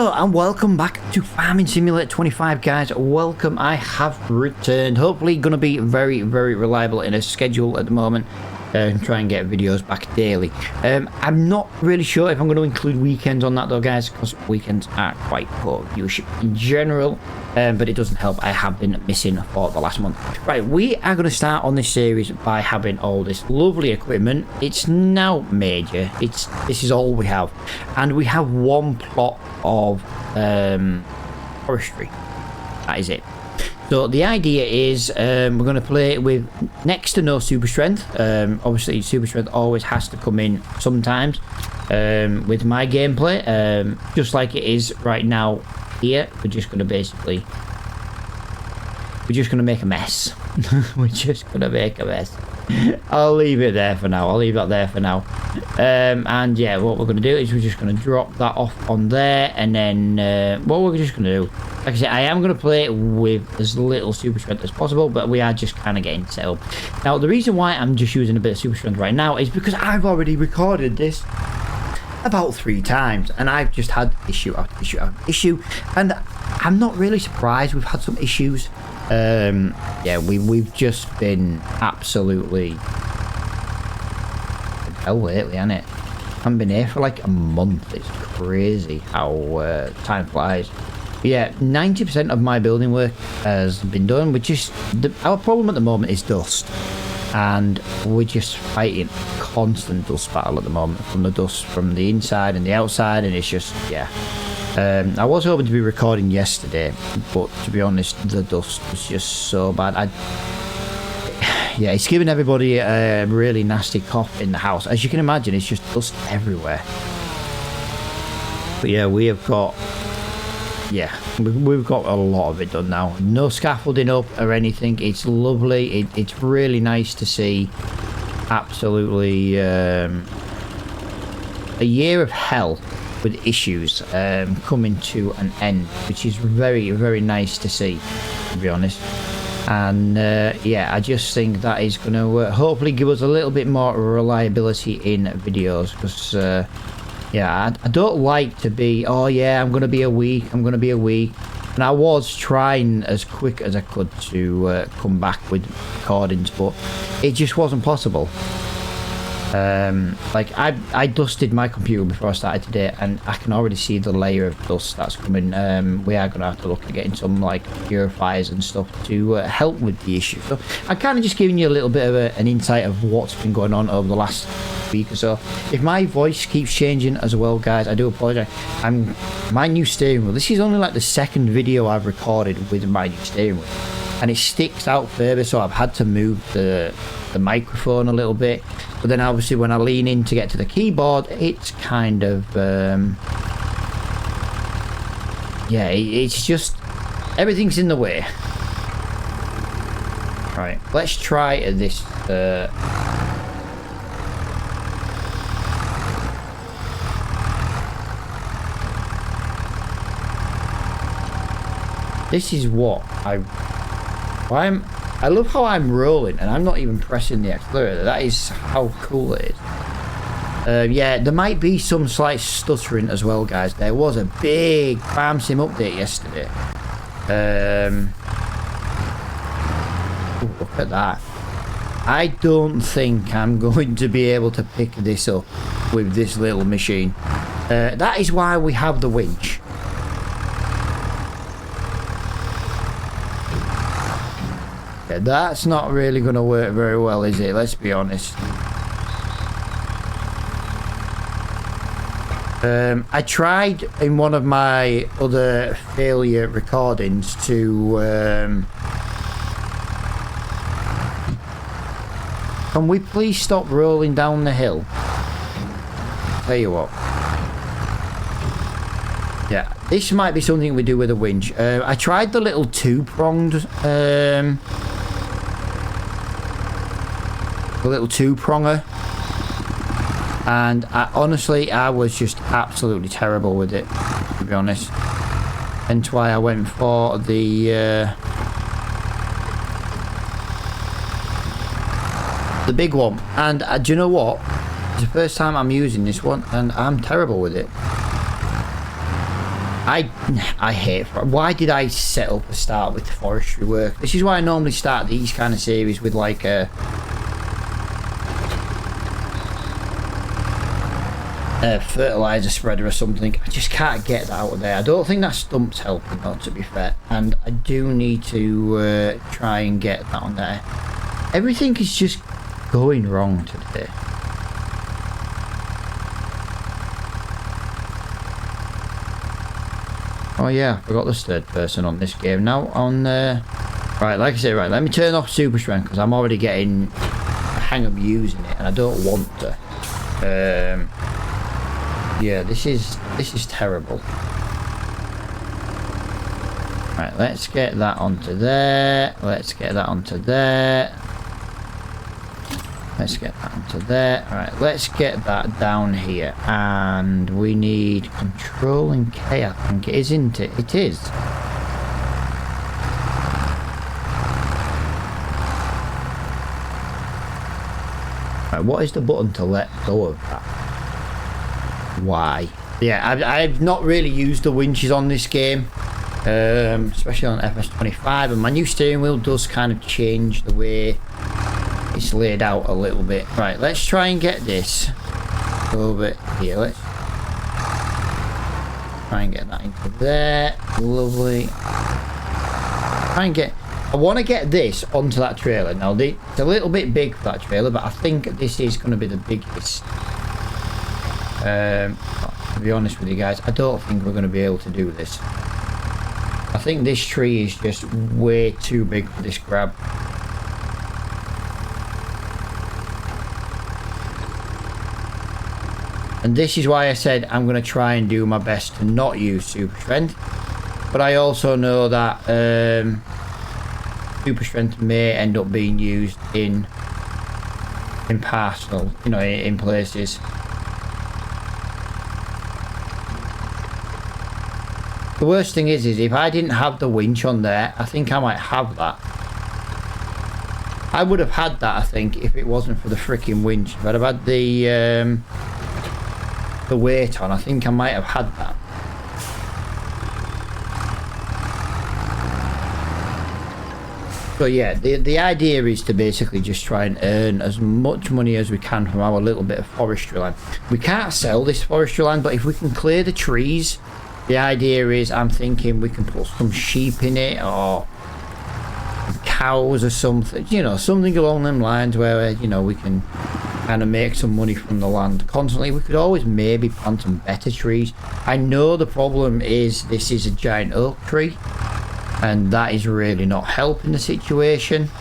Hello and welcome back to Farming Simulator 25, guys. Welcome. I have returned. Hopefully going to be very reliable in a schedule at the moment. Try and get videos back daily. I'm not really sure if I'm going to include weekends on that though, guys, because weekends are quite poor viewership in general. But it doesn't help. I have been missing for the last month. Right, we are going to start on this series by having all this lovely equipment. It's now major. This is all we have, and we have one plot of forestry. That is it. So the idea is we're going to play with next to no super strength. Obviously super strength always has to come in sometimes with my gameplay, just like it is right now here. We're just going to make a mess. We're just going to make a mess. I'll leave it there for now. I'll leave that there for now. And yeah, what we're going to do is we're just going to drop that off on there, and then what we're just going to do, like I said, I am going to play it with as little super strength as possible, but we are just kind of getting set up. Now, the reason why I'm just using a bit of super strength right now is because I've already recorded this about 3 times, and I've just had issue after issue after issue, and I'm not really surprised we've had some issues. Yeah, we've just been absolutely hell lately, hasn't it? I haven't been here for like a month. It's crazy how time flies. But yeah, 90% of my building work has been done, which is our problem at the moment is dust, and we're just fighting constant dust battle at the moment from the dust from the inside and the outside, and it's just, yeah. I was hoping to be recording yesterday, but to be honest, the dust was just so bad. Yeah, it's giving everybody a really nasty cough in the house. As you can imagine, it's just dust everywhere. But yeah, we've got a lot of it done now. No scaffolding up or anything. It's lovely. It's really nice to see. Absolutely a year of hell with issues coming to an end, which is very nice to see, to be honest. And yeah, I just think that is going to hopefully give us a little bit more reliability in videos, because yeah, I don't like to be, oh yeah, I'm going to be a week, and I was trying as quick as I could to come back with recordings, but it just wasn't possible. Like I dusted my computer before I started today, and I can already see the layer of dust that's coming. We are going to have to look at getting some like purifiers and stuff to help with the issue. So I'm kind of just giving you a little bit of an insight of what's been going on over the last week or so. If my voice keeps changing as well, guys, I do apologize. My new steering wheel, this is only like the second video I've recorded with my new steering wheel, and it sticks out further, so I've had to move the microphone a little bit. But then obviously when I lean in to get to the keyboard, it's kind of yeah, it's just everything's in the way. Right, let's try this this is what I love how I'm rolling and I'm not even pressing the accelerator. That is how cool it is. Yeah, there might be some slight stuttering as well, guys. There was a big farm sim update yesterday. Ooh, look at that. I don't think I'm going to be able to pick this up with this little machine. That is why we have the winch. Yeah, that's not really going to work very well, is it? Let's be honest. I tried in one of my other failure recordings to... Can we please stop rolling down the hill? Tell you what. Yeah, this might be something we do with a winch. I tried the little two-pronged... a little two-pronger, and honestly I was just absolutely terrible with it, to be honest. Hence why I went for the big one. And do you know what? It's the first time I'm using this one, and I'm terrible with it. I hate why did I set up a start with forestry work? This is why I normally start these kind of series with like a fertilizer spreader or something. I just can't get that out of there. I don't think that stump's helping though, to be fair, and I do need to try and get that on there. Everything is just going wrong today. Oh yeah, I forgot there's third person on this game now. On right, like I said, right, let me turn off super strength because I'm already getting a hang of using it and I don't want to. Yeah, this is terrible. Right, let's get that onto there. Let's get that onto there. Let's get that onto there. Alright, let's get that down here. And we need control and K, I think it is, isn't it? It is. Right, what is the button to let go of that? Why? Yeah, I've not really used the winches on this game. Especially on FS25. And my new steering wheel does kind of change the way it's laid out a little bit. Right, let's try and get this over here. Let's try and get that into there. Lovely. Try and get, I want to get this onto that trailer. Now it's a little bit big for that trailer, but I think this is going to be the biggest. To be honest with you guys, I don't think we're going to be able to do this. I think this tree is just way too big for this grab. And this is why I said I'm going to try and do my best to not use super strength. But I also know that super strength may end up being used in personal, you know, in places. The worst thing is if I didn't have the winch on there, I think I might have that. I would have had that, I think, if it wasn't for the freaking winch. If I'd have had the weight on, I think I might have had that. So yeah, the idea is to basically just try and earn as much money as we can from our little bit of forestry land. We can't sell this forestry land, but if we can clear the trees, the idea is, I'm thinking we can put some sheep in it or cows or something, you know, something along them lines where, you know, we can kind of make some money from the land constantly. We could always maybe plant some better trees. I know the problem is this is a giant oak tree and that is really not helping the situation.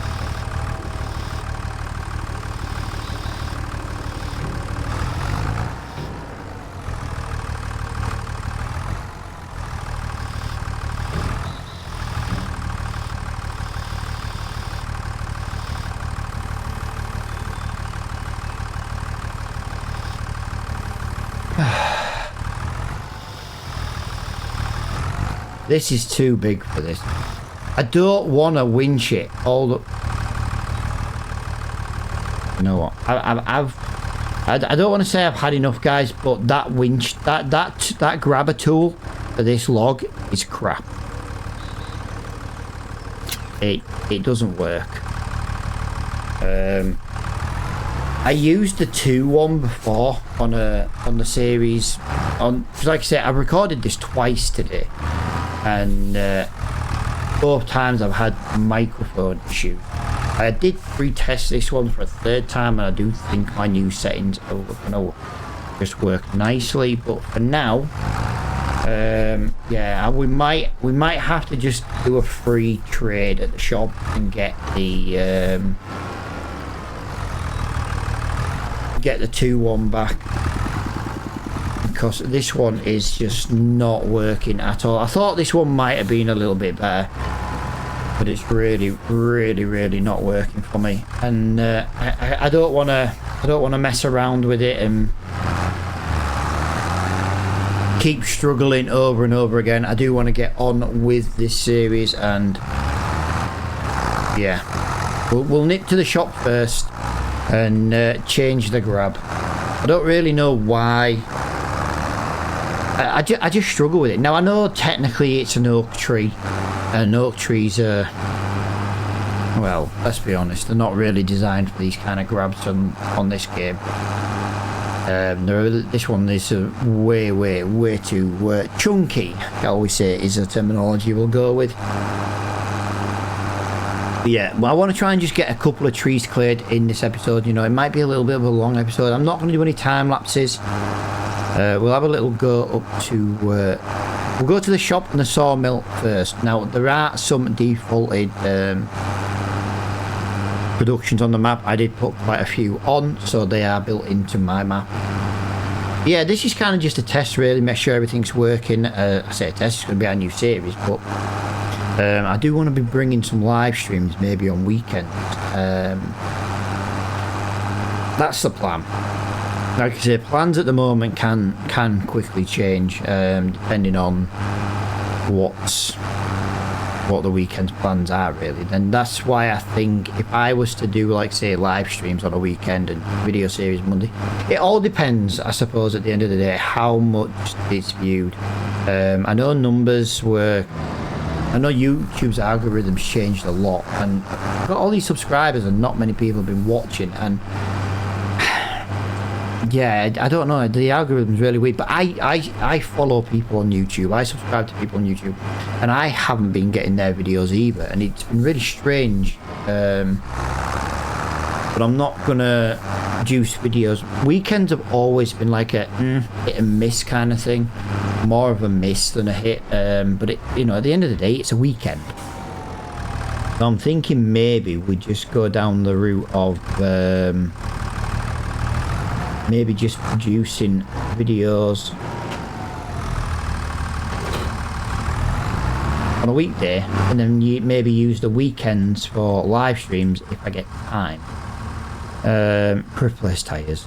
This is too big for this. I don't want to winch it all the... You know what? I don't want to say I've had enough, guys, but that winch, that grabber tool for this log is crap. It doesn't work. I used the 2-1 before on the series. Cause like I said, I recorded this twice today. And both times I've had microphone issues. I did retest this one for a third time, and I do think my new settings are gonna just work nicely. But for now, yeah, we might have to just do a free trade at the shop and get the 2-1 back. Because this one is just not working at all. I thought this one might have been a little bit better, but it's really not working for me. And I don't want to mess around with it and keep struggling over and over again. I do want to get on with this series, and yeah, we'll nip to the shop first and change the grab. I don't really know why I just struggle with it. Now I know technically it's an oak tree, and oak trees are, well, let's be honest, they're not really designed for these kind of grabs on this game. This one is way too chunky, shall we say, is the terminology we'll go with. Yeah, well, I want to try and just get a couple of trees cleared in this episode. You know, it might be a little bit of a long episode. I'm not going to do any time lapses. We'll have a little go up to... we'll go to the shop and the sawmill first. Now, there are some defaulted productions on the map. I did put quite a few on, so they are built into my map. Yeah, this is kind of just a test, really. Make sure everything's working. I say a test, it's going to be our new series, but... I do want to be bringing some live streams maybe on weekends. That's the plan. Like I say, plans at the moment can quickly change depending on what the weekend's plans are, really. And that's why I think if I was to do, like, say, live streams on a weekend and video series Monday, it all depends, I suppose, at the end of the day, how much it's viewed. I know numbers were... I know YouTube's algorithms changed a lot, and I've got all these subscribers and not many people have been watching, and yeah, I don't know, the algorithm's really weird, but I follow people on YouTube, I subscribe to people on YouTube, and I haven't been getting their videos either, and it's been really strange. But I'm not gonna produce videos. Weekends have always been like a hit and miss kind of thing, more of a miss than a hit. But it, you know, at the end of the day, it's a weekend. So I'm thinking maybe we just go down the route of maybe just producing videos on a weekday, and then you maybe use the weekends for live streams if I get time. Replace tires.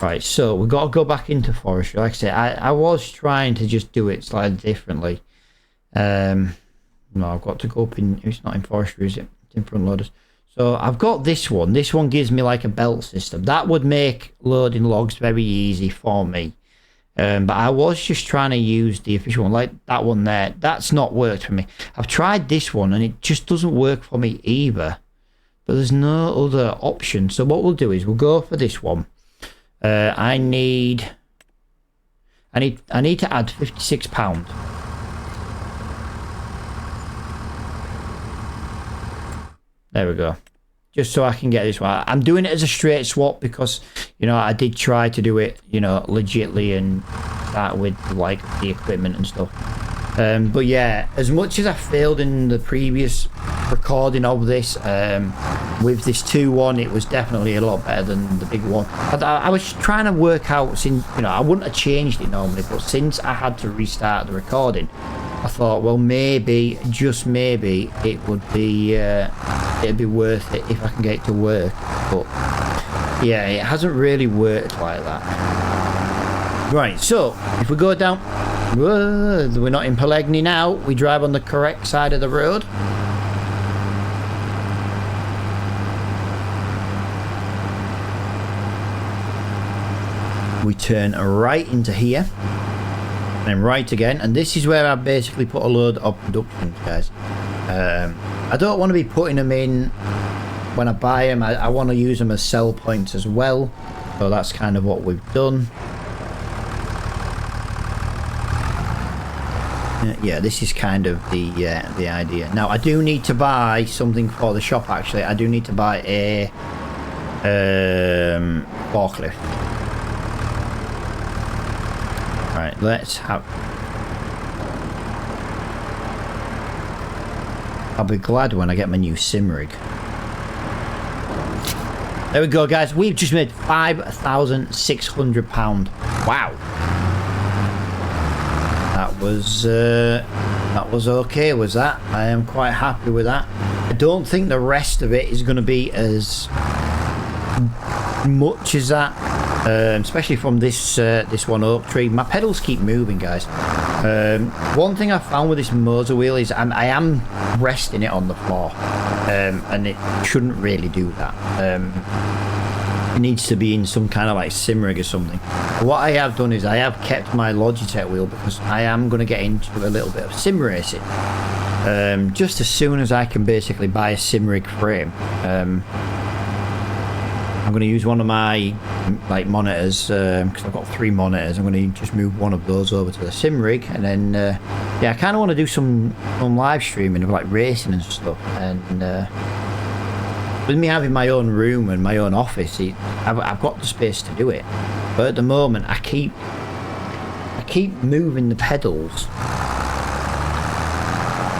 Right, so we've got to go back into forestry. Like I say, I was trying to just do it slightly differently. No, I've got to go up in... It's not in forestry, is it? It's in front loaders. So I've got this one. This one gives me like a belt system. That would make loading logs very easy for me. But I was just trying to use the official one, like that one there. That's not worked for me. I've tried this one and it just doesn't work for me either. But there's no other option. So what we'll do is we'll go for this one. I need to add £56. There we go. Just so I can get this one. I'm doing it as a straight swap because, you know, I did try to do it, you know, legitly and start with, like, the equipment and stuff. But yeah, as much as I failed in the previous recording of this, with this 2-1, it was definitely a lot better than the big one. But I was trying to work out, since, you know, I wouldn't have changed it normally, but since I had to restart the recording, I thought, well, maybe, just maybe, it would be, it'd be worth it if I can get it to work. But yeah, it hasn't really worked like that. Right, so if we go down, whoa, we're not in Pelegni now. We drive on the correct side of the road. We turn right into here. And right again, and this is where I basically put a load of productions, guys. I don't want to be putting them in when I buy them. I want to use them as sell points as well, so that's kind of what we've done. Yeah, this is kind of the idea. Now I do need to buy something for the shop. Actually, I do need to buy a forklift. Right, let's have... I'll be glad when I get my new sim rig. There we go, guys. We've just made £5,600. Wow. That was okay, was that? I am quite happy with that. I don't think the rest of it is going to be as much as that. Especially from this one oak tree. My pedals keep moving, guys. One thing I found with this motor wheel is I am resting it on the floor, and it shouldn't really do that. it needs to be in some kind of like sim rig or something. What I have done is I have kept my Logitech wheel because I am going to get into a little bit of sim racing. Just as soon as I can basically buy a sim rig frame. I'm going to use one of my like monitors because I've got 3 monitors. I'm going to just move one of those over to the sim rig, and then yeah, I kind of want to do some live streaming of like racing and stuff. And with me having my own room and my own office, I've got the space to do it. But at the moment, I keep moving the pedals.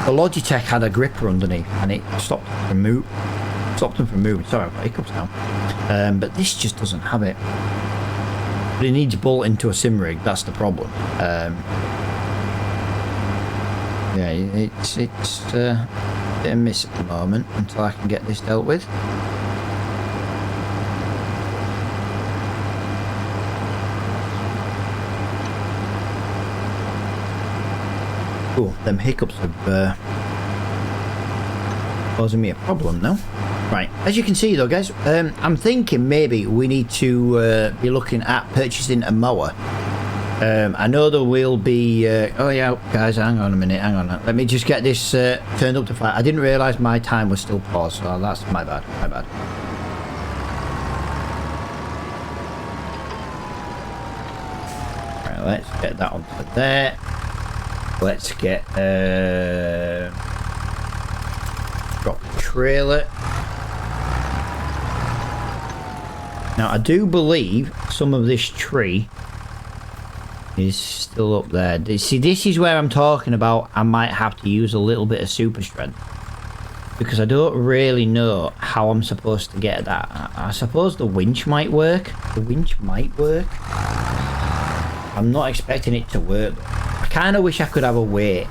The Logitech had a gripper underneath, and it stopped them from moving. Sorry, I've got hiccups now. But this just doesn't have it. But it needs bolting to a sim rig. That's the problem. Yeah, it's a bit of a miss at the moment until I can get this dealt with. Oh, them hiccups have causing me a problem now. Right, as you can see though, guys, I'm thinking maybe we need to be looking at purchasing a mower. I know there will be oh yeah, guys, hang on a minute, hang on, let me just get this turned up to 5. I didn't realise my time was still paused, so that's my bad. Right, let's get that onto there. Let's get drop the trailer. Now I do believe some of this tree is still up there. See, this is where I'm talking about. I might have to use a little bit of super strength because I don't really know how I'm supposed to get that. I suppose the winch might work. I'm not expecting it to work. I kind of wish I could have a weight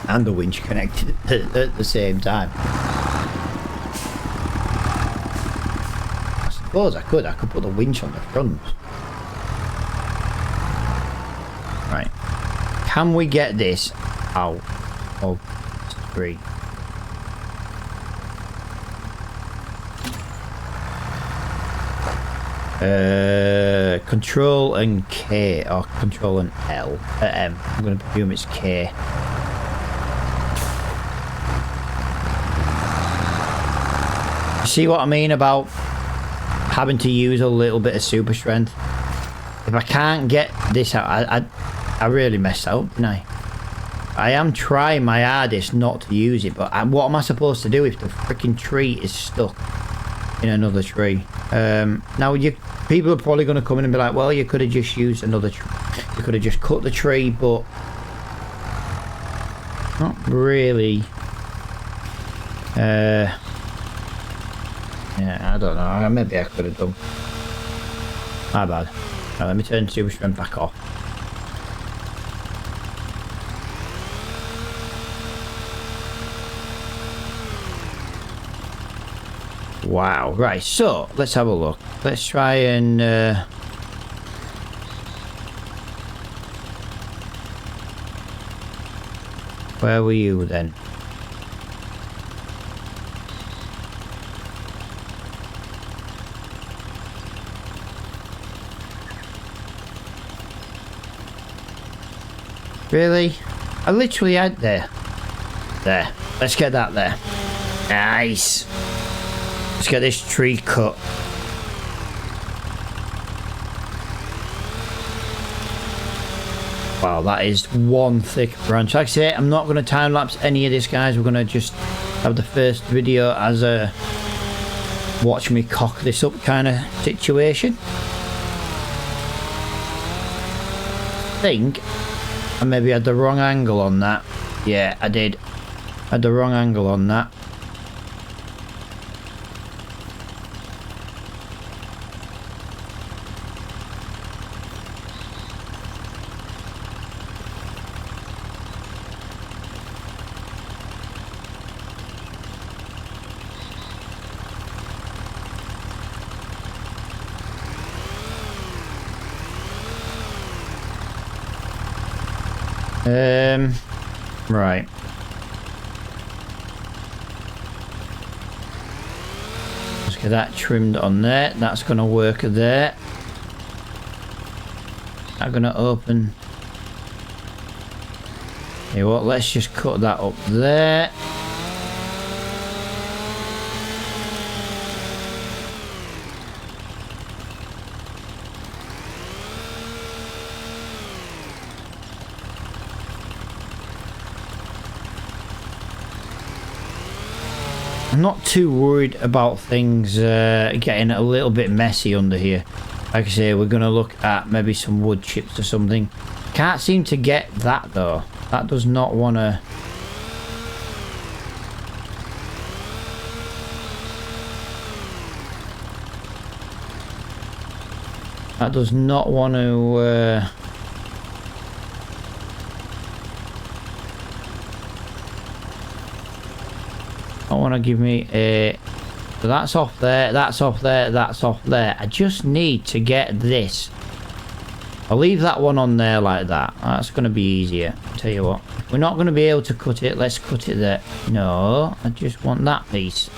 and a winch connected at the same time. I suppose I could put the winch on the front. Right. Can we get this out of the tree? Control and K, or control and L, M. I'm going to presume it's K. See what I mean about having to use a little bit of super strength? If I can't get this out, I really messed up, didn't I? I am trying my hardest not to use it, but what am I supposed to do if the freaking tree is stuck in another tree? Now people are probably going to come in and be like, well, you could have just used another tree. You could have just cut the tree, but not really. Yeah, I don't know. Maybe I could have done. My bad. Now let me turn super strength back off. Wow, right, so let's have a look. Let's try and where were you then? Really? I literally had there. There. Let's get that there. Nice. Let's get this tree cut. Wow, that is one thick branch. Like I say, I'm not going to time lapse any of this, guys. We're going to just have the first video as a watch me cock this up kind of situation. I think I maybe had the wrong angle on that. Yeah, I did. I had the wrong angle on that. Right. Let's get that trimmed on there. That's going to work there. I'm going to open. You know what? Let's just cut that up there. I'm not too worried about things getting a little bit messy under here. Like I say, we're going to look at maybe some wood chips or something. Can't seem to get that though. That does not want to... That does not want to... I want to give me a... So that's off there, that's off there, that's off there. I just need to get this. I'll leave that one on there like that. That's going to be easier. I'll tell you what. If we're not going to be able to cut it, let's cut it there. No, I just want that piece.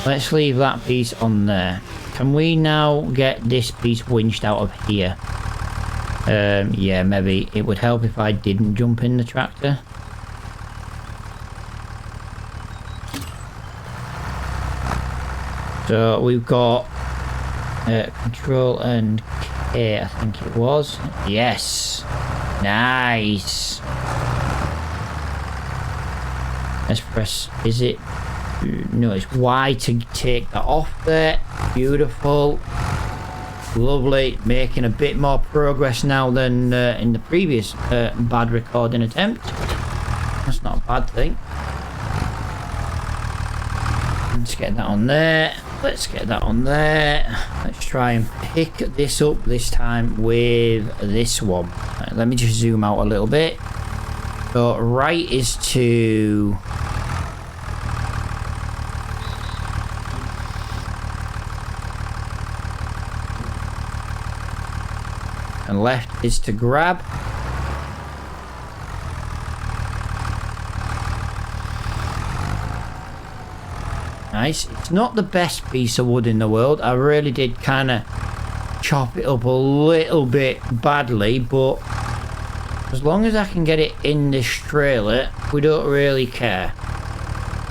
Let's leave that piece on there. Can we now get this piece winched out of here? Yeah, maybe it would help if I didn't jump in the tractor. So we've got Control and K, I think it was. Yes. Nice. Let's press, is it? No, it's Y to take that off there. Beautiful. Lovely. Making a bit more progress now than in the previous bad recording attempt. That's not a bad thing. Let's get that on there. Let's get that on there. Let's try and pick this up this time with this one. Right, let me just zoom out a little bit. So right is to... and left is to grab. Nice. It's not the best piece of wood in the world. I really did kind of chop it up a little bit badly, but as long as I can get it in this trailer, we don't really care.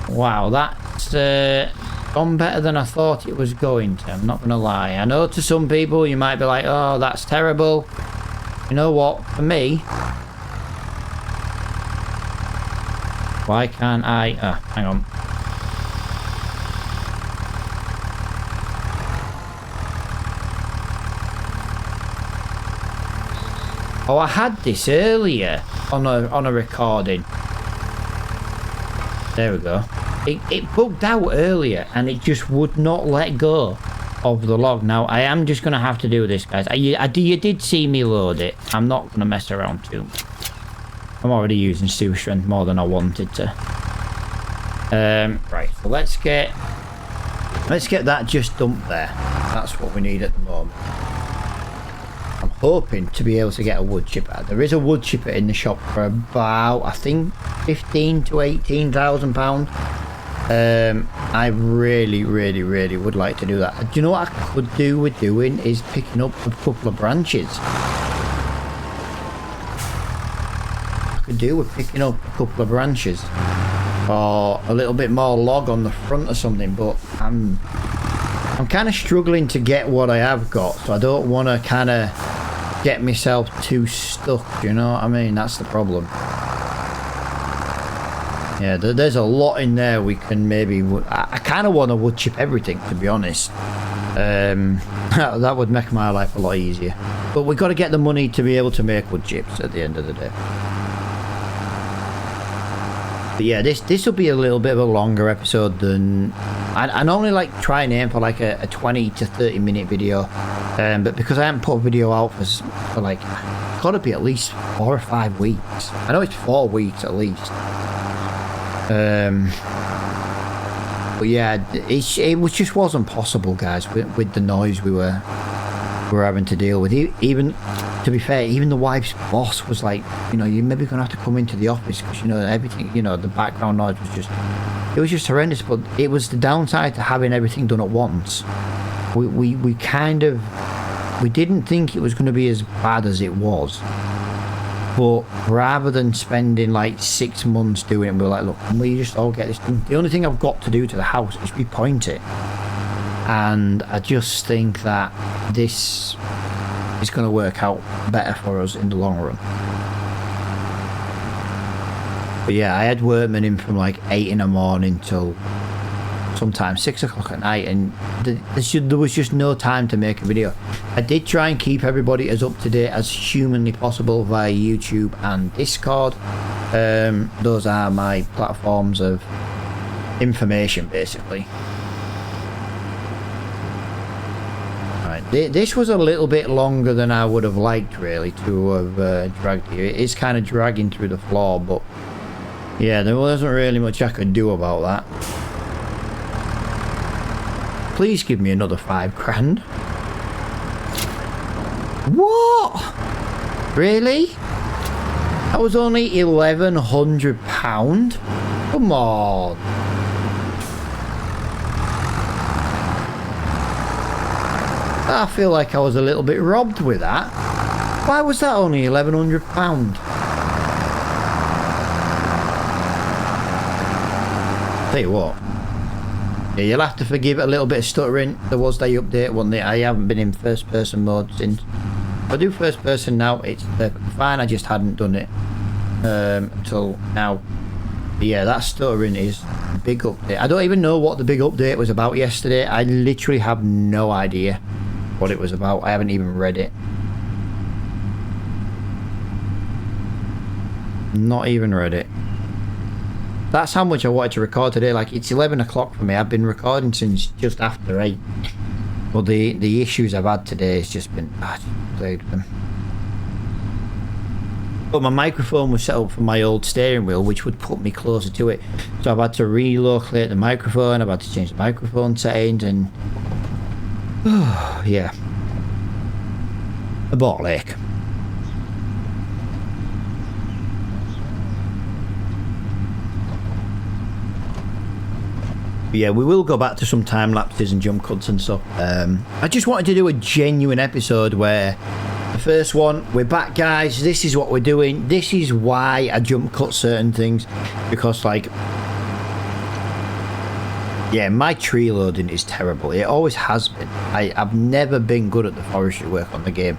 Wow, that's gone better than I thought it was going to. I'm not going to lie. I know to some people you might be like, oh, that's terrible. You know what? For me, why can't I... hang on. Oh, I had this earlier on a recording. There we go. It bugged out earlier and it just would not let go of the log. Now, I am just going to have to do this, guys. You did see me load it. I'm not going to mess around too much. I'm already using super strength more than I wanted to. Right, so let's get that just dumped there. That's what we need at the moment. I'm hoping to be able to get a wood chipper. There is a wood chipper in the shop for about, I think, 15 to 18,000 pounds. I really would like to do that. Do you know what I could do with doing is picking up a couple of branches. I could do with picking up a couple of branches or a little bit more log on the front or something, but I'm kind of struggling to get what I have got, so I don't want to kind of get myself too stuck, you know what I mean? That's the problem. Yeah, there's a lot in there we can maybe... I kind of want to wood chip everything, to be honest. That would make my life a lot easier. But we've got to get the money to be able to make wood chips at the end of the day. But yeah, this will be a little bit of a longer episode than... I normally like try and aim for like a 20 to 30 minute video. But because I haven't put a video out for like... It's got to be at least 4 or 5 weeks. I know it's 4 weeks at least. But yeah, it just wasn't possible, guys, with the noise we were having to deal with. Even, to be fair, even the wife's boss was like, you know, you're maybe gonna have to come into the office because, you know, everything, you know, the background noise was just It was just horrendous, but it was the downside to having everything done at once. We kind of... We didn't think it was going to be as bad as it was. But rather than spending like 6 months doing it, we were like, look, can we just all get this done? The only thing I've got to do to the house is repoint it. And I just think that this is going to work out better for us in the long run. But yeah, I had workmen in from like 8 in the morning till sometimes 6 o'clock at night, and there was just no time to make a video. I did try and keep everybody as up to date as humanly possible via YouTube and Discord. Those are my platforms of information, basically. Right, this was a little bit longer than I would have liked, really, to have dragged here. It is kind of dragging through the floor, but yeah, there wasn't really much I could do about that. Please give me another 5 grand. What? Really? That was only £1,100? Come on. I feel like I was a little bit robbed with that. Why was that only £1,100? Tell you what. Yeah, you'll have to forgive a little bit of stuttering. There was the update, wasn't there? I haven't been in first person mode since. If I do first person now, it's perfectly fine. I just hadn't done it until now. But yeah, that stuttering is a big update. I don't even know what the big update was about yesterday. I literally have no idea what it was about. I haven't even read it. Not even read it. That's how much I wanted to record today. Like, it's 11 o'clock for me. I've been recording since just after 8. But the issues I've had today has just been... I just played with them. But my microphone was set up for my old steering wheel, which would put me closer to it. So I've had to relocate the microphone. I've had to change the microphone settings and... yeah. A ball ache. Yeah, we will go back to some time lapses and jump cuts and stuff. I just wanted to do a genuine episode where the first one, we're back, guys. This is what we're doing. This is why I jump cut certain things, because like, yeah, my tree loading is terrible. It always has been. I've never been good at the forestry work on the game.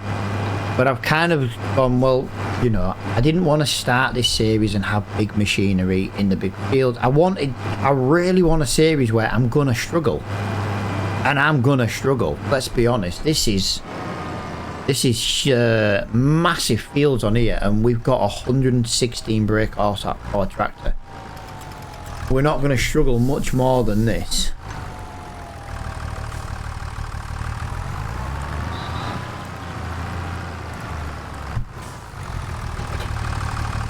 But I've kind of gone, well, you know, I didn't want to start this series and have big machinery in the big field. I really want a series where I'm going to struggle. And I'm going to struggle. Let's be honest. This is massive fields on here, and we've got a 116 brake horsepower tractor. We're not going to struggle much more than this.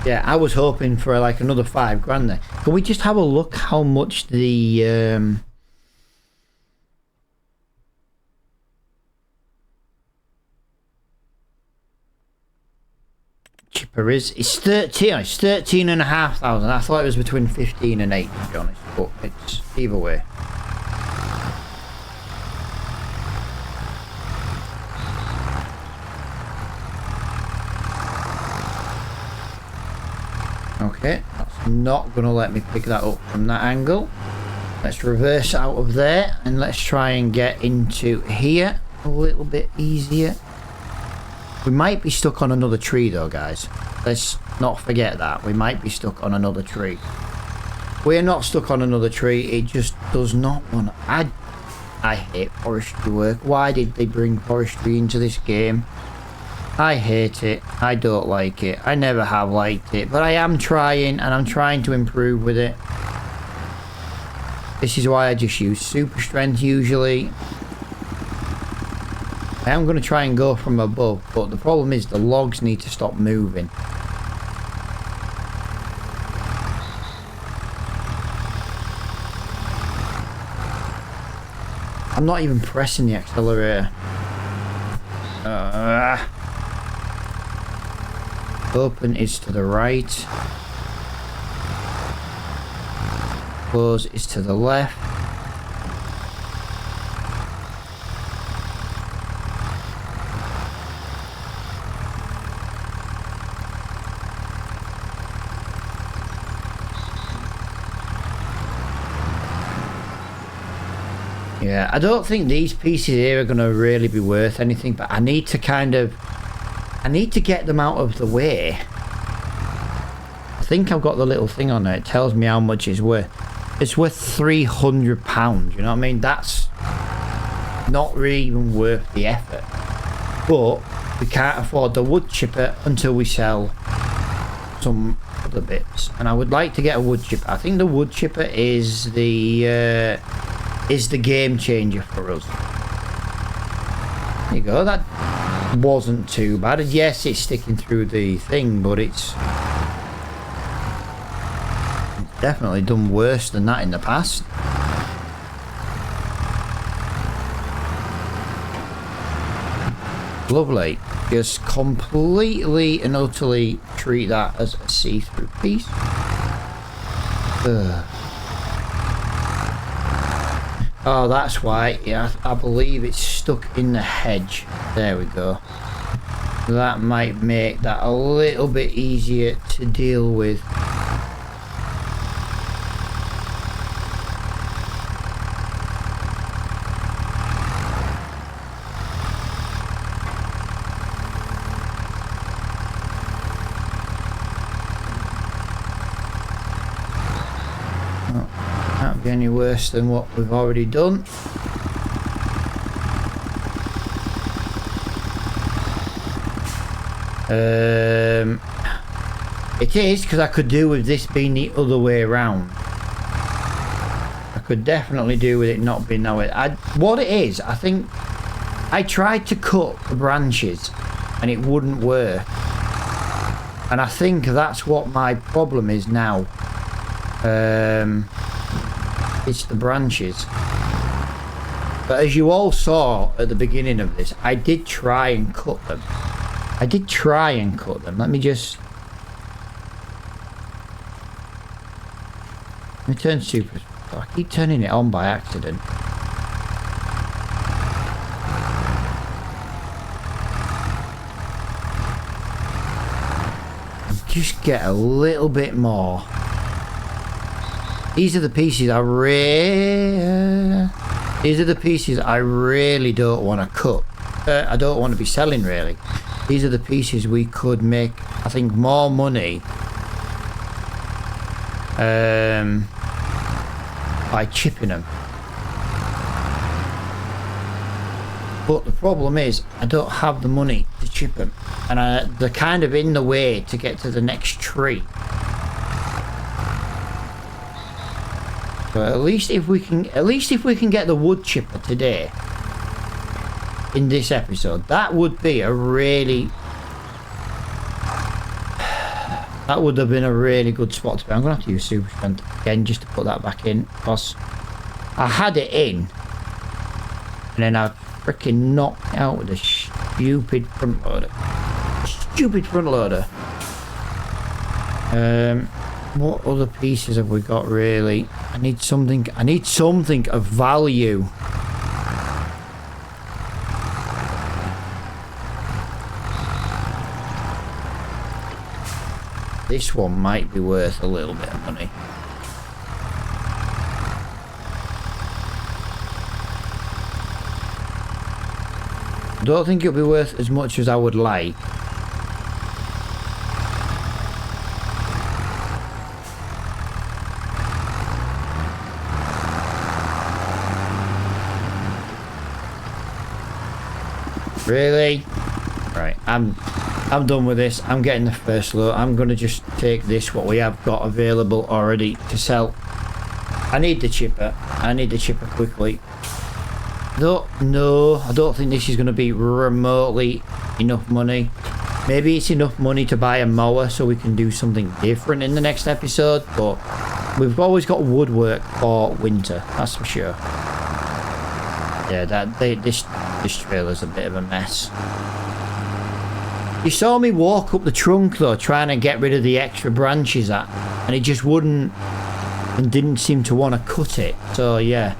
Yeah, I was hoping for like another 5 grand there. Can we just have a look how much the chipper is? It's 13. It's 13,500. I thought it was between 15 and 8, to be honest. But it's either way. Okay, that's not going to let me pick that up from that angle. Let's reverse out of there and let's try and get into here a little bit easier. We might be stuck on another tree though, guys. Let's not forget that. We might be stuck on another tree. We're not stuck on another tree. It just does not want to... I hate forestry work. Why did they bring forestry into this game? I hate it. I don't like it. I never have liked it. But I am trying, and I'm trying to improve with it. This is why I just use super strength usually. I am going to try and go from above, but the problem is the logs need to stop moving. I'm not even pressing the accelerator. Open is to the right. suppose is to the left. Yeah, I don't think these pieces here are going to really be worth anything, but I need to get them out of the way. I think I've got the little thing on there. It tells me how much it's worth. It's worth £300, you know what I mean? That's not really even worth the effort. But we can't afford the wood chipper until we sell some other bits. And I would like to get a wood chipper. I think the wood chipper is the game changer for us. There you go. That wasn't too bad. Yes, it's sticking through the thing, but it's definitely done worse than that in the past. Lovely. Just completely and utterly treat that as a see-through piece. Oh, that's why. Yeah, I believe it's stuck in the hedge. There we go. That might make that a little bit easier to deal with. Can't be any worse than what we've already done. It is, because I could do with this being the other way around. I could definitely do with it not being that way. What it is, I think I tried to cut the branches and it wouldn't work. And I think that's what my problem is now. It's the branches. But as you all saw at the beginning of this, I did try and cut them. Let me just... Let me turn super... I keep turning it on by accident. Just get a little bit more. These are the pieces I really don't want to cut. I don't want to be selling, really. These are the pieces we could make, I think, more money by chipping them. But the problem is, I don't have the money to chip them, and they're kind of in the way to get to the next tree. But at least if we can get the wood chipper today in this episode, that would be a really... That would have been a really good spot to be. I'm going to have to use super strength again just to put that back in, because I had it in and then I freaking knocked it out with a stupid front loader. What other pieces have we got, really? I need something of value. This one might be worth a little bit of money. I don't think it'll be worth as much as I would like. Really? Right, I'm done with this. I'm getting the first load. I'm gonna just take this, what we have got available already to sell. I need the chipper. Quickly. No, I don't think this is gonna be remotely enough money. Maybe it's enough money to buy a mower so we can do something different in the next episode, but we've always got woodwork for winter, that's for sure. Yeah, this trailer's a bit of a mess. You saw me walk up the trunk though, trying to get rid of the extra branches and it just wouldn't and didn't seem to want to cut it. So yeah,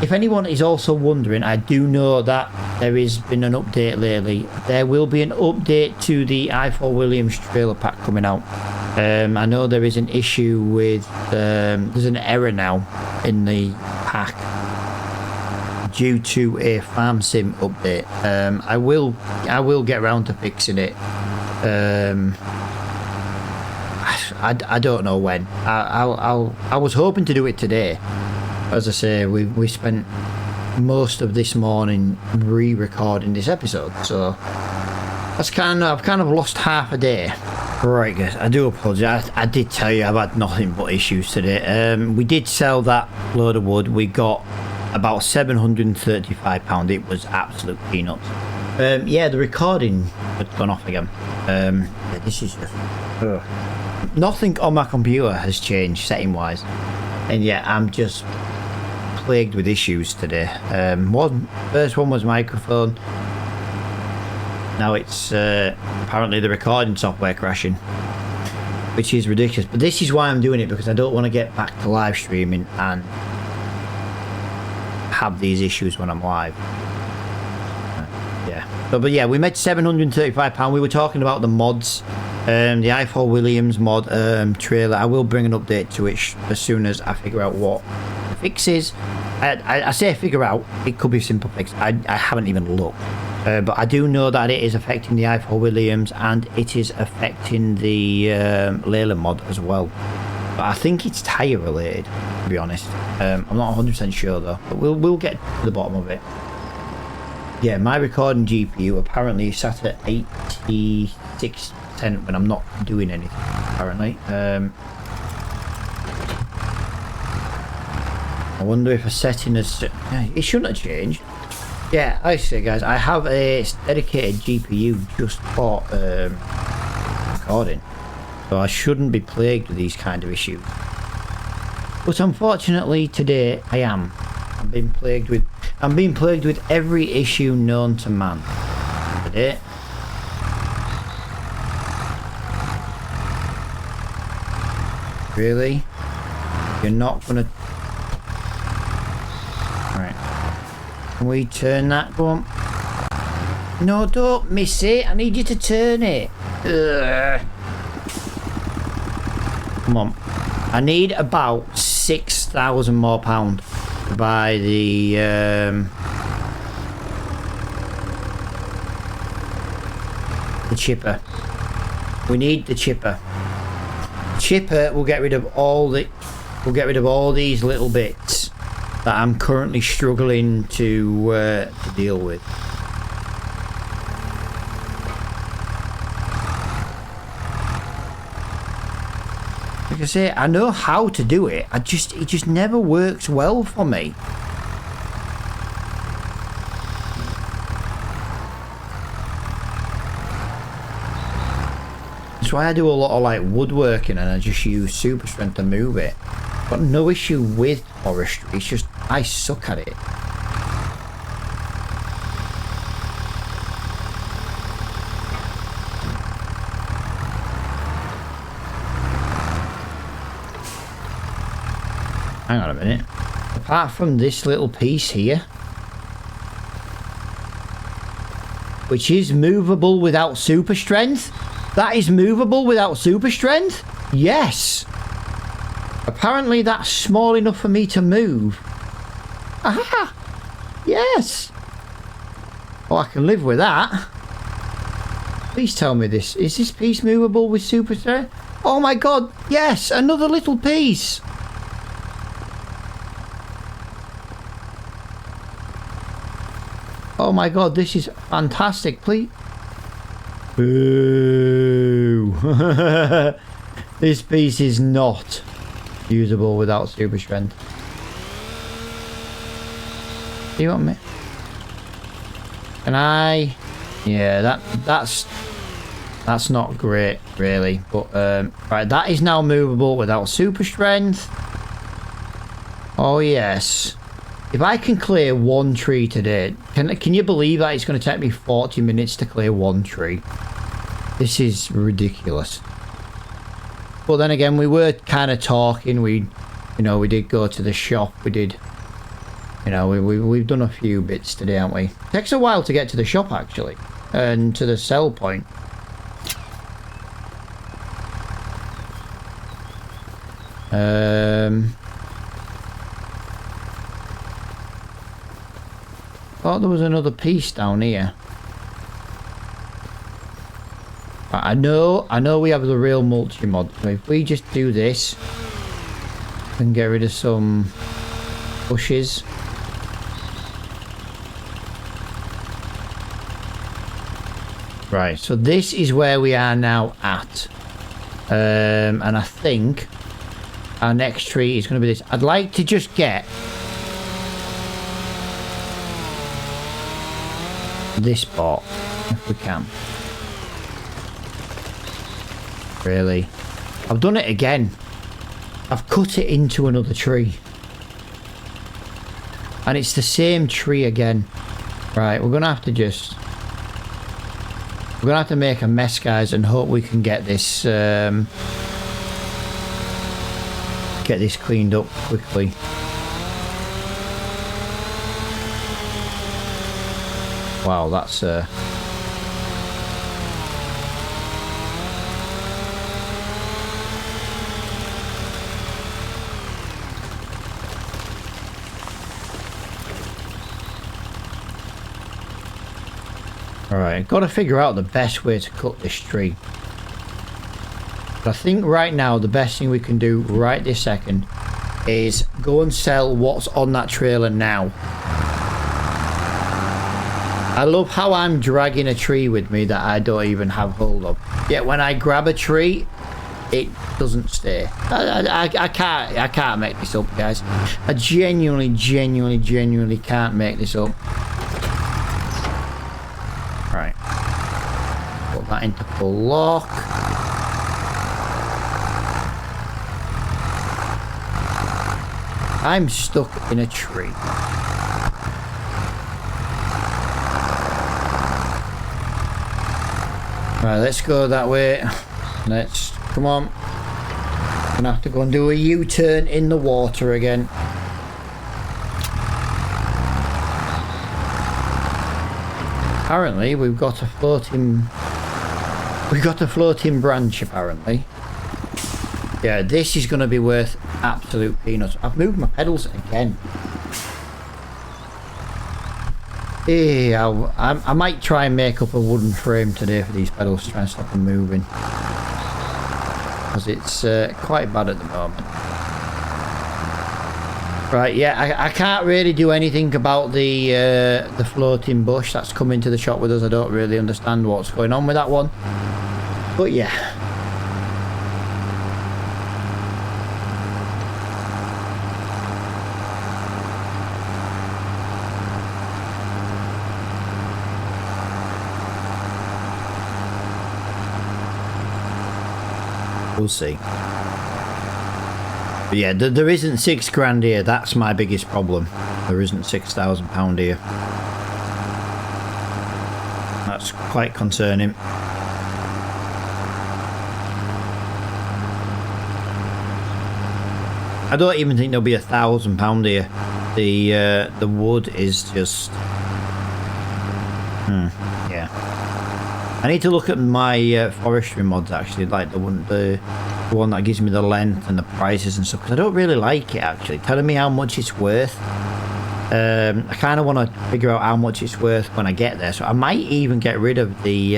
if anyone is also wondering, I do know that there has been an update lately. There will be an update to the I4 Williams trailer pack coming out. I know there is an issue with there's an error now in the pack due to a farm sim update. I will get around to fixing it. I don't know when. I was hoping to do it today. As I say, we spent most of this morning re-recording this episode, so I've kind of lost half a day. Right guys, I do apologise. I did tell you I've had nothing but issues today. We did sell that load of wood. We got about £735. It was absolute peanuts. Yeah, the recording had gone off again. Yeah, this is just nothing on my computer has changed setting wise, and yeah, I'm just plagued with issues today. First one was microphone. Now it's apparently the recording software crashing, which is ridiculous. But this is why I'm doing it, because I don't want to get back to live streaming and have these issues when I'm live. Yeah. But yeah, we made £735. We were talking about the mods. The I4 Williams mod trailer. I will bring an update to it as soon as I figure out what the fix is. I say figure out, it could be a simple fix. I haven't even looked. But I do know that it is affecting the i4 Williams, and it is affecting the Leyland mod as well. But I think it's tyre related, to be honest. I'm not 100% sure though, but we'll get to the bottom of it. Yeah, my recording GPU apparently is sat at 86% when I'm not doing anything, apparently. I wonder if a setting has... It shouldn't have changed. Yeah, I say guys, I have a dedicated GPU just for recording, so I shouldn't be plagued with these kind of issues. But unfortunately today I am. I'm being plagued with every issue known to man today. Really? You're not gonna... Can we turn that? Go on. No, don't miss it. I need you to turn it. Ugh. Come on. I need about £6,000 more to buy the chipper. We need the chipper. Chipper will get rid of all the... We'll get rid of all these little bits that I'm currently struggling to deal with. Like I say, I know how to do it. It just never works well for me. That's why I do a lot of like woodworking, and I just use super strength to move it. Got no issue with forestry, it's just I suck at it. Hang on a minute. Apart from this little piece here, which is movable without super strength, that is movable without super strength? Yes. Apparently that's small enough for me to move. Aha! Yes! Oh, I can live with that. Please tell me this. Is this piece movable with super strength? Oh my god, yes! Another little piece! Oh my god, this is fantastic. Please... Boo! This piece is not usable without super strength. Do you want me? Can I? Yeah, that's not great really, but right, that is now movable without super strength. Oh yes. If I can clear one tree today, can you believe that it's going to take me 40 minutes to clear one tree? This is ridiculous. But then again, we were kind of talking. We did go to the shop. We did, we've done a few bits today, haven't we? It takes a while to get to the shop, actually, and to the sell point. Thought there was another piece down here. I know we have the real multi-mod, so if we just do this and get rid of some bushes. Right, so this is where we are now at. And I think our next tree is going to be this. I'd like to just get this bought, if we can. Really, I've done it again. I've cut it into another tree, and it's the same tree again. Right, we're gonna have to make a mess, guys, and hope we can get this cleaned up quickly. Wow, that's Alright, got to figure out the best way to cut this tree. But I think right now the best thing we can do right this second is go and sell what's on that trailer now. I love how I'm dragging a tree with me that I don't even have hold of. Yet when I grab a tree, it doesn't stay. I can't make this up, guys. I genuinely can't make this up. Right. Put that into full lock. I'm stuck in a tree. Right, let's go that way. Come on. Gonna have to go and do a U-turn in the water again. Apparently, we've got a floating branch, apparently. Yeah, this is gonna be worth absolute peanuts. I've moved my pedals again. Yeah, I might try and make up a wooden frame today for these pedals to try and stop them moving, because it's quite bad at the moment. Right, yeah, I can't really do anything about the floating bush that's come into the shop with us. I don't really understand what's going on with that one, but yeah. We'll see. But yeah, there isn't £6,000 here. That's my biggest problem. There isn't £6,000 here. That's quite concerning. I don't even think there'll be £1,000 here. The wood is just yeah. I need to look at my forestry mods, actually, like the one that gives me the length and the prices and stuff, because I don't really like it, actually, telling me how much it's worth. I kind of want to figure out how much it's worth when I get there, so I might even get rid of the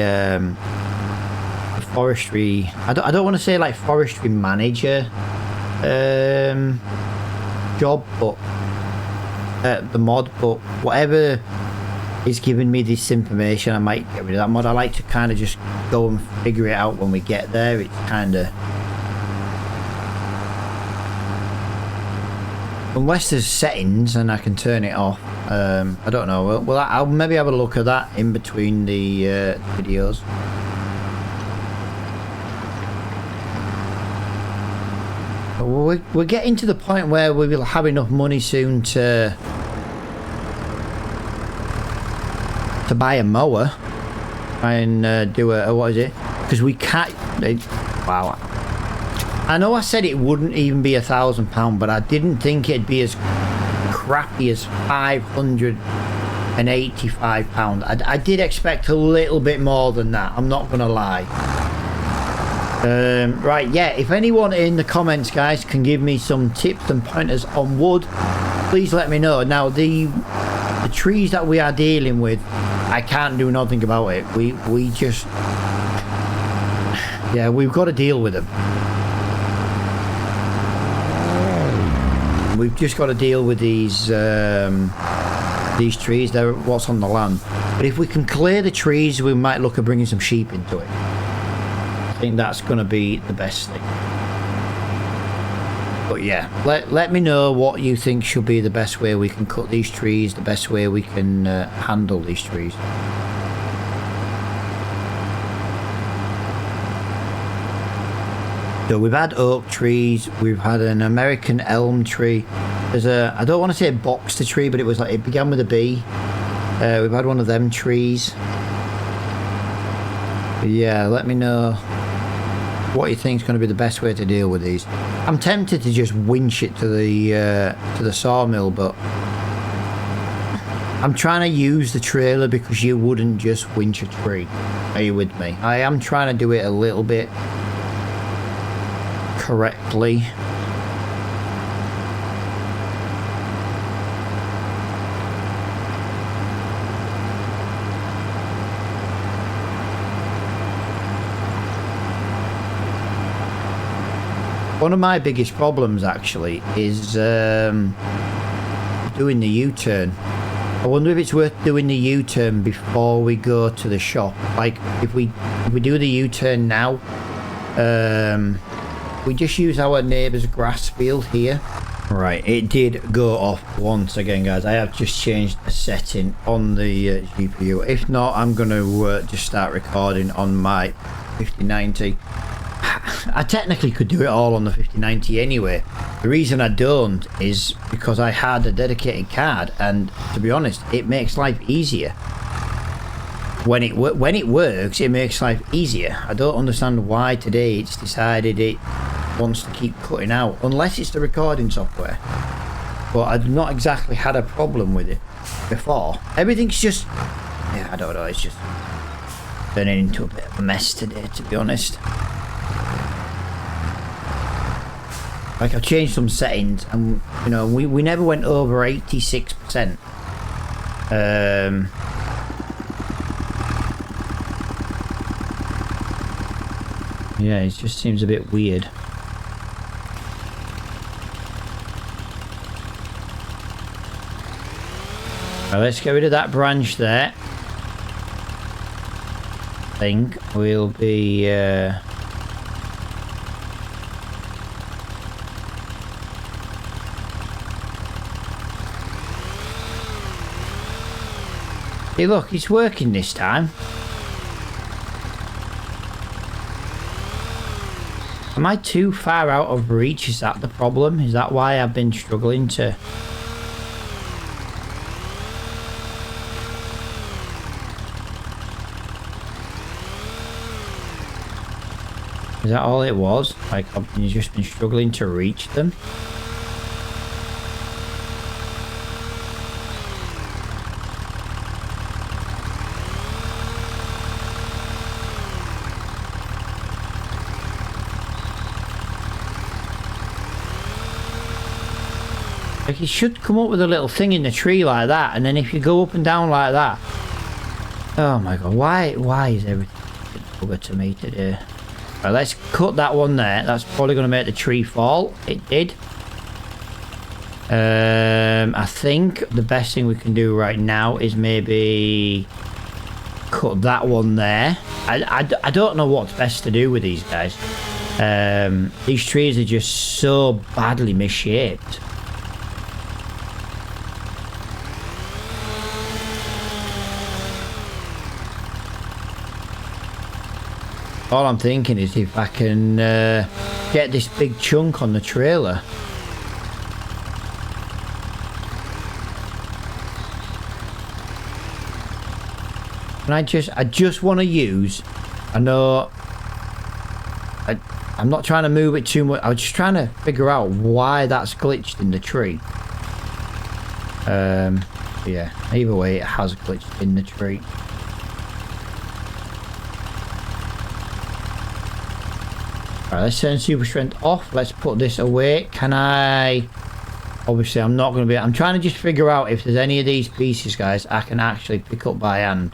forestry. I don't want to say like forestry manager job, but the mod, but whatever is giving me this information, I might get rid of that mod. I like to kind of just go and figure it out when we get there. It's kind of, unless there's settings and I can turn it off. I don't know. Well, I'll maybe have a look at that in between the videos. We're getting to the point where we will have enough money soon to buy a mower and do a what is it? Because we can't. Wow. I know I said it wouldn't even be £1,000, but I didn't think it'd be as crappy as £585. I did expect a little bit more than that, I'm not gonna lie. Right, yeah, if anyone in the comments, guys, can give me some tips and pointers on wood, please let me know. Now, the trees that we are dealing with, I can't do nothing about it. We just, yeah, we've got to deal with them. We've just got to deal with these trees. They're what's on the land. But if we can clear the trees, we might look at bringing some sheep into it. I think that's going to be the best thing. But yeah, let me know what you think should be the best way we can cut these trees, the best way we can handle these trees. So we've had oak trees, we've had an American elm tree. There's a, I don't want to say boxer tree, but it was like, it began with a B. We've had one of them trees. But yeah, let me know what you think is going to be the best way to deal with these. I'm tempted to just winch it to the sawmill, but I'm trying to use the trailer because you wouldn't just winch a tree. Are you with me? I am trying to do it a little bit correctly. One of my biggest problems actually is doing the U-turn. I wonder if it's worth doing the U-turn before we go to the shop. Like if we do the U-turn now, we just use our neighbour's grass field here. Right, it did go off once again, guys. I have just changed the setting on the GPU. If not, I'm going to just start recording on my 5090. I technically could do it all on the 5090 anyway. The reason I don't is because I had a dedicated card, and to be honest, it makes life easier. When it works, it makes life easier. I don't understand why today it's decided it wants to keep cutting out, unless it's the recording software. But I've not exactly had a problem with it before. Everything's just, yeah, I don't know, it's just turning into a bit of a mess today, to be honest. Like, I've changed some settings, and you know, we never went over 86%. Yeah, it just seems a bit weird. Now let's get rid of that branch there. I think we'll be hey, look, it's working this time. Am I too far out of reach? Is that the problem? Is that why I've been struggling to... Is that all it was? Like, I've just been struggling to reach them? Like, it should come up with a little thing in the tree like that, and then if you go up and down like that... Oh my god, why is everything bugger to me today? Right, let's cut that one there. That's probably going to make the tree fall. It did. I think the best thing we can do right now is maybe cut that one there. I don't know what's best to do with these guys. These trees are just so badly misshaped. All I'm thinking is if I can get this big chunk on the trailer. And I just want to use, I know I'm not trying to move it too much. I was just trying to figure out why that's glitched in the tree. Yeah, either way, it has glitched in the tree. Alright, let's turn super strength off. Let's put this away. Can I... Obviously, I'm not going to be... I'm trying to just figure out if there's any of these pieces, guys, I can actually pick up by hand.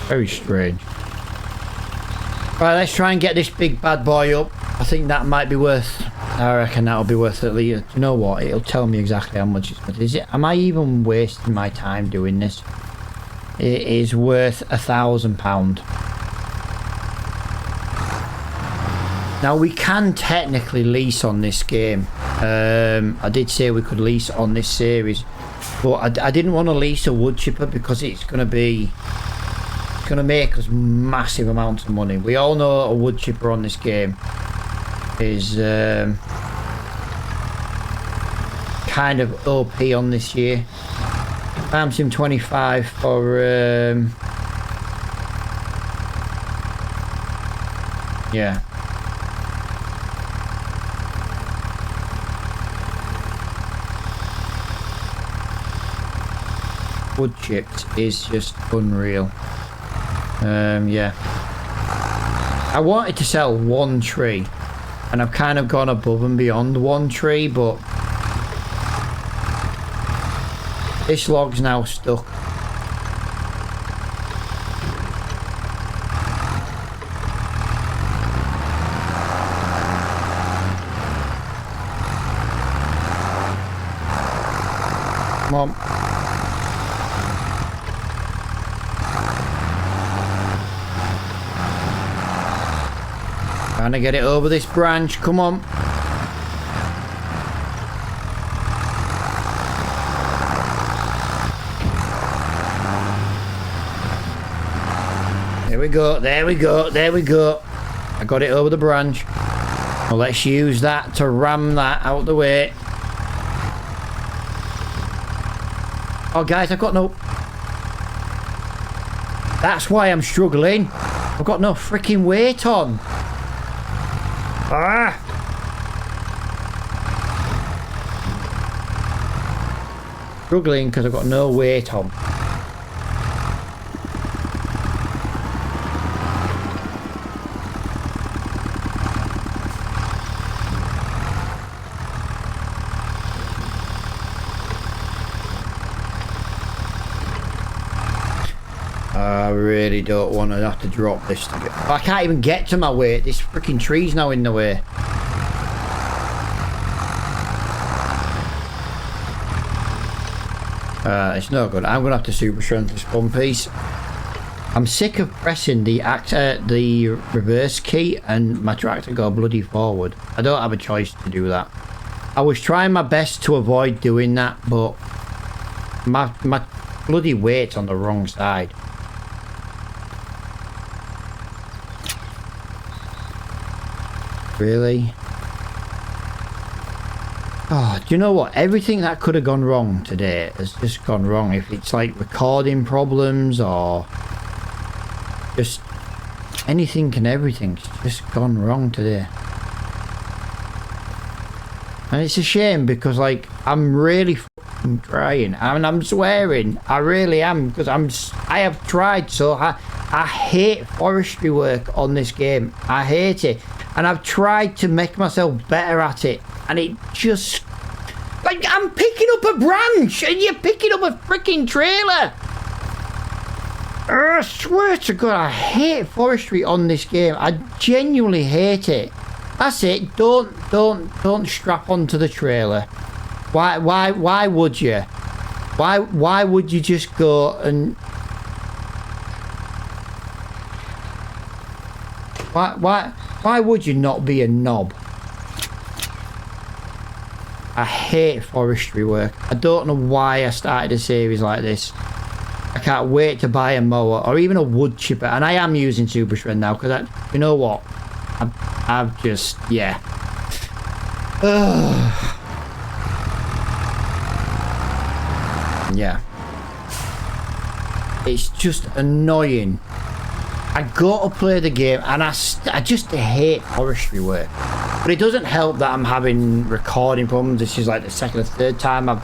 Very strange. Right, let's try and get this big bad boy up. I think that might be worth... I reckon that'll be worth at least... You know what? It'll tell me exactly how much it's worth. Is it? Am I even wasting my time doing this? It is worth £1,000. Now, we can technically lease on this game. I did say we could lease on this series. But I didn't want to lease a wood chipper because it's going to be... going to make us massive amounts of money. We all know a wood chipper on this game is kind of OP on this year. Sim 25 for yeah. Wood chipped is just unreal. Yeah. I wanted to sell one tree, and I've kind of gone above and beyond one tree, but this log's now stuck. Come on. Trying to get it over this branch. Come on. There we go. There we go. There we go. I got it over the branch. Well, let's use that to ram that out the way. Oh, guys, I've got no... That's why I'm struggling. I've got no freaking weight on. Ah! Struggling because I've got no weight on. I really don't want to have to drop this to get... I can't even get to my weight. This freaking tree's now in the way. It's no good. I'm gonna have to super strength this one piece. I'm sick of pressing the reverse key and my tractor go bloody forward. I don't have a choice to do that. I was trying my best to avoid doing that, but my bloody weight's on the wrong side. Really? Oh, do you know what? Everything that could have gone wrong today has just gone wrong. If it's like recording problems or just anything and everything's just gone wrong today. And it's a shame because like I'm really fucking trying. I mean, I'm swearing. I really am because I have tried so hard. I hate forestry work on this game. I hate it. And I've tried to make myself better at it. And it just... Like, I'm picking up a branch and you're picking up a freaking trailer. I swear to God, I hate forestry on this game. I genuinely hate it. That's it. Don't strap onto the trailer. Why would you? Why would you just go and... Why would you not be a knob? I hate forestry work. I don't know why I started a series like this. I can't wait to buy a mower or even a wood chipper. And I am using Super Shred now because you know what? I've just, yeah. Yeah. It's just annoying. I go to play the game and I just hate forestry work. But it doesn't help that I'm having recording problems. This is like the second or third time I've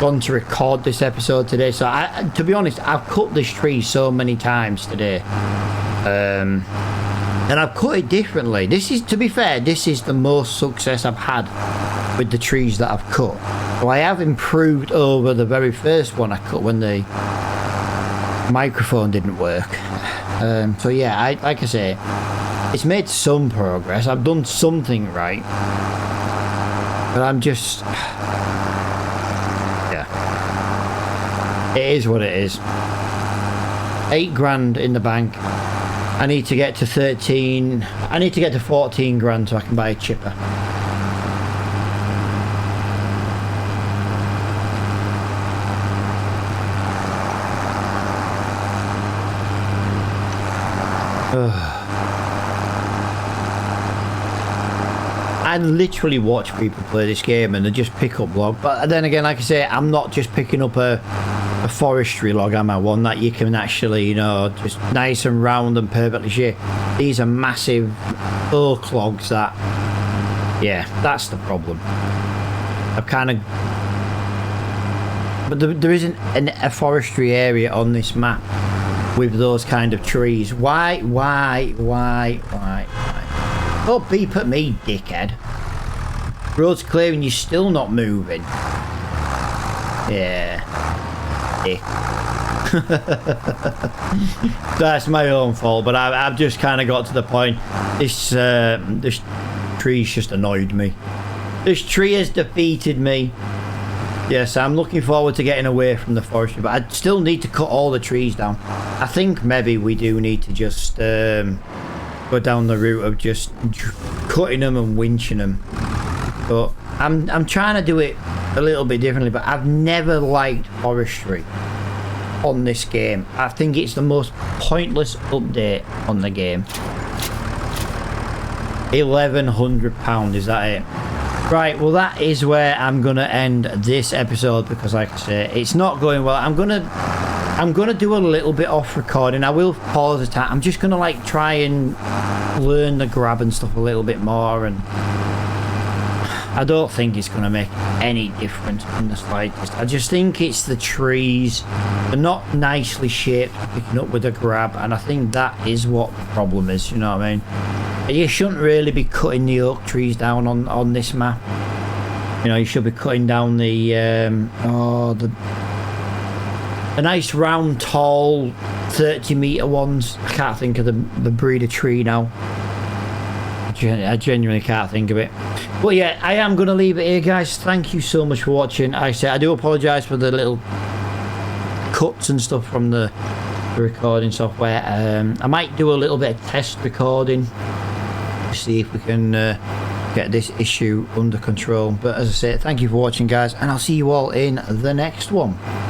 gone to record this episode today. So to be honest, I've cut this tree so many times today. And I've cut it differently. This is, to be fair, this is the most success I've had with the trees that I've cut. So I have improved over the very first one I cut when the microphone didn't work. So yeah, like I say, it's made some progress. I've done something right. But I'm just... yeah. It is what it is. 8 grand in the bank. I need to get to 13. I need to get to 14 grand so I can buy a chipper. I literally watch people play this game and they just pick up log, but then again, like I say, I'm not just picking up a forestry log, am I? One that you can actually, you know, just nice and round and perfectly shaped. These are massive oak logs that, yeah, that's the problem. I've kind of, but there isn't a forestry area on this map with those kind of trees. Why? Don't beep at me, dickhead. Road's clear and you're still not moving. Yeah. Dick. That's my own fault, but I've just kind of got to the point. This tree's just annoyed me. This tree has defeated me. Yes, I'm looking forward to getting away from the forestry, but I still need to cut all the trees down. I think maybe we do need to just go down the route of just cutting them and winching them. But I'm trying to do it a little bit differently, but I've never liked forestry on this game. I think it's the most pointless update on the game. £1,100, is that it? Right, well that is where I'm gonna end this episode because, like I say, it's not going well. I'm gonna do a little bit off recording. I will pause the time. I'm just gonna like try and learn the grab and stuff a little bit more, and I don't think it's gonna make any difference in the slightest. I just think it's the trees. They're not nicely shaped picking up with a grab, and I think that is what the problem is, you know what I mean? You shouldn't really be cutting the oak trees down on this map. You know, you should be cutting down the nice round tall 30-meter ones. I can't think of the breed of tree now. I genuinely can't think of it. But yeah, I am going to leave it here, guys. Thank you so much for watching. I do apologise for the little cuts and stuff from the recording software. I might do a little bit of test recording to see if we can get this issue under control. But as I say, thank you for watching, guys, and I'll see you all in the next one.